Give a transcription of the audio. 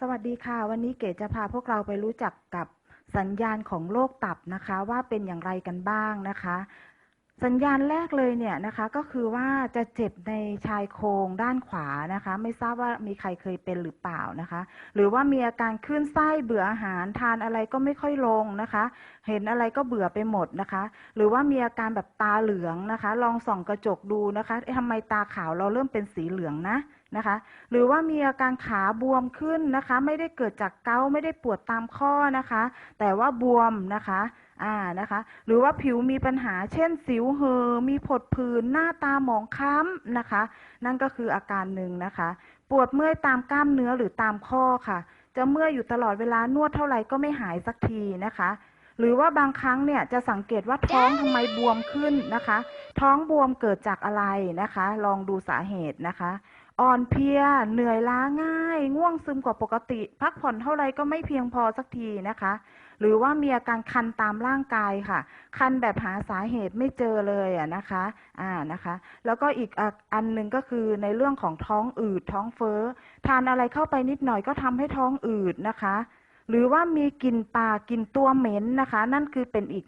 สวัสดีค่ะวันนี้เก๋จะพาพวกเราไปรู้จักกับสัญญาณของโรคตับนะคะว่าเป็นอย่างไรกันบ้างนะคะสัญญาณแรกเลยเนี่ยนะคะก็คือว่าจะเจ็บในชายโครงด้านขวานะคะไม่ทราบว่ามีใครเคยเป็นหรือเปล่านะคะหรือว่ามีอาการคลื่นไส้เบื่ออาหารทานอะไรก็ไม่ค่อยลงนะคะเห็นอะไรก็เบื่อไปหมดนะคะหรือว่ามีอาการแบบตาเหลืองนะคะลองส่องกระจกดูนะคะทำไมตาขาวเราเริ่มเป็นสีเหลืองนะคะหรือว่ามีอาการขาบวมขึ้นนะคะไม่ได้เกิดจากเกาต์ไม่ได้ปวดตามข้อนะคะแต่ว่าบวมนะคะนะคะหรือว่าผิวมีปัญหาเช่นสิวเหอมีผดผื่นหน้าตาหมองคล้ำนะคะนั่นก็คืออาการหนึ่งนะคะปวดเมื่อยตามกล้ามเนื้อหรือตามข้อค่ะจะเมื่อยอยู่ตลอดเวลานวดเท่าไหร่ก็ไม่หายสักทีนะคะหรือว่าบางครั้งเนี่ยจะสังเกตว่าท้องทำไมบวมขึ้นนะคะท้องบวมเกิดจากอะไรนะคะลองดูสาเหตุนะคะอ่อนเพลียเหนื่อยล้าง่ายง่วงซึมกว่าปกติพักผ่อนเท่าไรก็ไม่เพียงพอสักทีนะคะหรือว่ามีอาการคันตามร่างกายค่ะคันแบบหาสาเหตุไม่เจอเลยนะคะนะคะแล้วก็อีกอันหนึ่งก็คือในเรื่องของท้องอืดท้องเฟ้อทานอะไรเข้าไปนิดหน่อยก็ทำให้ท้องอืดนะคะหรือว่ามีกลิ่นปากกลิ่นตัวเหม็นนะคะนั่นคือเป็นอีก